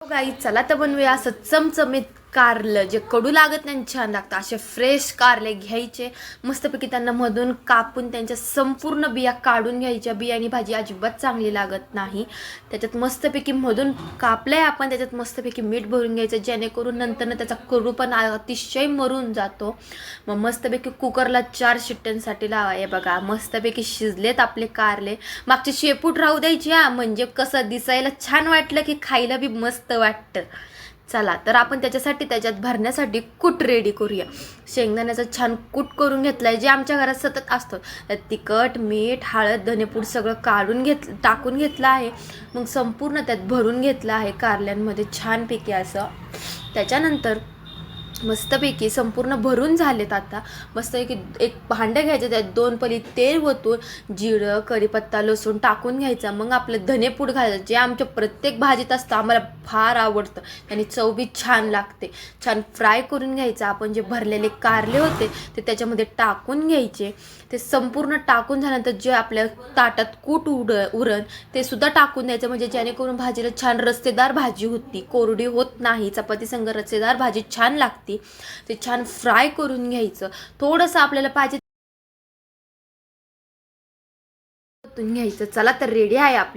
गाई चला तर बनवूया असं चमचमीत कारलं जे कडू लागत नाही छान लागतं असे फ्रेश कारले घ्यायचे मस्तपैकी त्यांना मधून कापून त्यांच्या संपूर्ण बिया काढून घ्यायच्या बियाणी भाजी अजिबात चांगली लागत नाही त्याच्यात मस्तपैकी मधून कापलंय आपण त्याच्यात मस्तपैकी मीठ भरून घ्यायचं जेणेकरून नंतर त्याचा कडूपणा अतिशय मरून जातो मग मस्तपैकी कुकरला 4 शिट्ट्यांसाठी लावाय बघा मस्तपैकी शिजलेत आपले कारले मागचे शेपूट राहू द्यायची हा म्हणजे कसं दिसायला छान वाटलं की खायला बी मस्त वाटतं चला तर आपण त्याच्यात भरण्यासाठी कूट रेडी करूया शेंगदाण्याचा छान कूट करून घेतलाय जे आमच्या घरात सतत असतं त्यात तिखट मीठ हळद धनेपूड सगळं टाकून घेतलं आहे मग संपूर्ण त्यात भरून घेतलं आहे कारल्यांमध्ये छानपैकी असं त्याच्यानंतर मस्तपैकी संपूर्ण भरून झालेत आता मस्तपैकी एक भांडं घ्यायचं त्यात 2 पळी तेल ओतून जिरं कढीपत्ता लसूण टाकून घ्यायचा मग आपलं धनेपूड घालायचं जे आमच्या प्रत्येक भाजीत असतं आम्हाला फार आवडतं आणि चव बी छान लागते छान फ्राय करून घ्यायचं आपण जे भरलेले कारले होते ते त्याच्यामध्ये टाकून घ्यायचे ते संपूर्ण टाकून झाल्यानंतर जे आपल्या ताटात कूट उरण ते सुद्धा टाकून द्यायचं म्हणजे जेणेकरून भाजीला छान रस्सेदार भाजी होती कोरडी होत नाही चपाती संग रस्सेदार भाजी छान लागते ते छान फ्राय करून घ्यायचं थोडंसं आपल्याला पाहिजे घ्यायचं चला तर रेडी आहे आपली